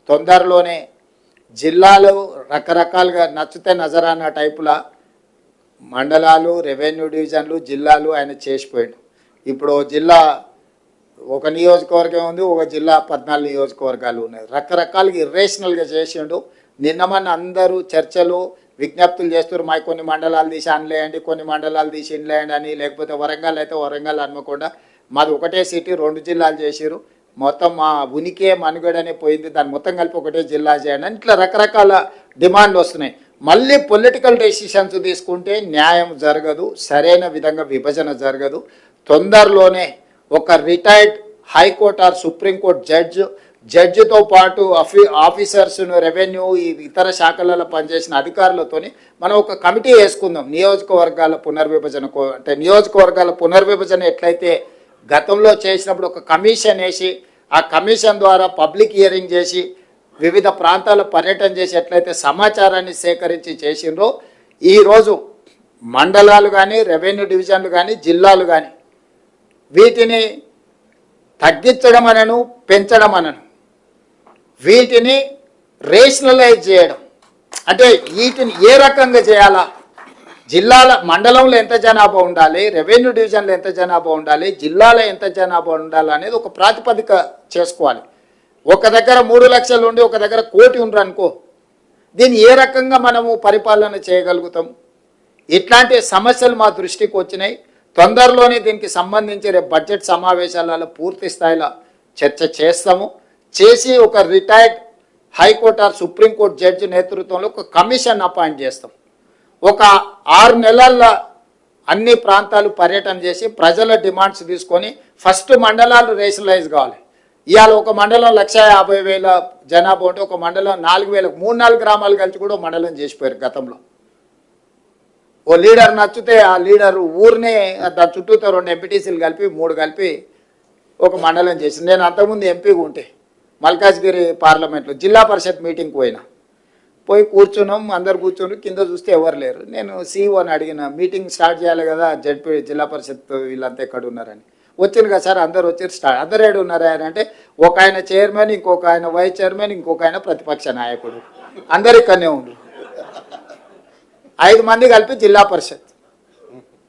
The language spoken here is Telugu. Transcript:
తొందరలోనే జిల్లాలు రకరకాలుగా నచ్చితే నజరానా టైపుల మండలాలు, రెవెన్యూ డివిజన్లు, జిల్లాలు ఆయన చేసిపోయాడు. ఇప్పుడు జిల్లా ఒక నియోజకవర్గం ఉంది, ఒక జిల్లా 14 నియోజకవర్గాలు ఉన్నాయి. రకరకాలుగా ఇర్రేషనల్గా చేసిండు. నిన్నమన్న అందరూ చర్చలు విజ్ఞప్తులు చేస్తారు, మా కొన్ని మండలాలు తీసి అనలేయండి, కొన్ని మండలాలు తీసి ఇన్లేయండి అని. లేకపోతే వరంగల్ అయితే వరంగల్, హన్మకొండ మాది ఒకటే సిటీ 2 జిల్లాలు చేసిరు. మొత్తం మా ఉనికే మనుగడనే పోయింది, దాన్ని మొత్తం కలిపి ఒకటే జిల్లా చేయండి అని ఇట్లా రకరకాల డిమాండ్లు వస్తున్నాయి. మళ్ళీ పొలిటికల్ డెసిషన్స్ తీసుకుంటే న్యాయం జరగదు, సరైన విధంగా విభజన జరగదు. తొందరలోనే ఒక రిటైర్డ్ హైకోర్టు ఆర్ సుప్రీంకోర్టు జడ్జితో పాటు ఆఫీసర్స్ను, రెవెన్యూ, ఇతర శాఖలలో పనిచేసిన అధికారులతోని మనం ఒక కమిటీ వేసుకుందాం. నియోజకవర్గాల పునర్విభజన అంటే నియోజకవర్గాల పునర్విభజన ఎట్లయితే గతంలో చేసినప్పుడు ఒక కమిషన్ వేసి ఆ కమిషన్ ద్వారా పబ్లిక్ హియరింగ్ చేసి వివిధ ప్రాంతాల పర్యటన చేసి ఎట్లయితే సమాచారాన్ని సేకరించి చేసిండ్రో, ఈరోజు మండలాలు కానీ, రెవెన్యూ డివిజన్లు కానీ, జిల్లాలు కానీ వీటిని తగ్గించడం అనను, పెంచడం అనను, వీటిని రేషనలైజ్ చేయడం. అంటే వీటిని ఏ రకంగా చేయాలా, జిల్లాల మండలంలో ఎంత జనాభా ఉండాలి, రెవెన్యూ డివిజన్లో ఎంత జనాభా ఉండాలి, జిల్లాలో ఎంత జనాభా ఉండాలి అనేది ఒక ప్రాతిపదిక చేసుకోవాలి. ఒక దగ్గర 3 లక్షలు ఉండి ఒక దగ్గర 1 కోటి ఉండరు అనుకో, దీన్ని ఏ రకంగా మనము పరిపాలన చేయగలుగుతాం? ఇట్లాంటి సమస్యలు మా దృష్టికి వచ్చినాయి. తొందరలోనే దీనికి సంబంధించి రేపు బడ్జెట్ సమావేశాలలో పూర్తి స్థాయిలో చర్చ చేస్తాము. చేసి ఒక retired high court or supreme court judge నేతృత్వంలో ఒక కమిషన్ అపాయింట్ చేస్తాం. ఒక 6 నెలల్లో అన్ని ప్రాంతాలు పర్యటన చేసి ప్రజల డిమాండ్స్ తీసుకొని ఫస్ట్ మండలాలు రేషనలైజ్ కావాలి. ఇవాళ ఒక మండలం 1,50,000 జనాభా ఉంటే ఒక మండలం 4,000, 3-4 గ్రామాలు కలిసి కూడా మండలం చేసిపోయారు గతంలో. ఓ లీడర్ నచ్చితే ఆ లీడర్ ఊరినే దాని చుట్టూతో 2 ఎంపీటీసీలు కలిపి 3 కలిపి ఒక మండలం చేసింది. నేను అంతకుముందు ఎంపీగా ఉంటే మల్కాజ్గిరి పార్లమెంట్లో జిల్లా పరిషత్ మీటింగ్కి పోయి కూర్చున్నాం, అందరు కూర్చొని కింద చూస్తే ఎవరు లేరు. నేను సీఈఓని అడిగిన, మీటింగ్ స్టార్ట్ చేయాలి కదా, జడ్పీ జిల్లా పరిషత్ వీళ్ళంతా ఎక్కడ ఉన్నారని. వచ్చింది కదా సార్, అందరు వచ్చారు, స్టార్ట్. అందరు ఏడు ఉన్నారా అంటే ఒక ఆయన చైర్మన్, ఇంకొక ఆయన వైస్ చైర్మన్, ఇంకొక ఆయన ప్రతిపక్ష నాయకుడు, అందరు ఇక్కడనే ఉన్నారు. 5 మంది కలిపి జిల్లా పరిషత్.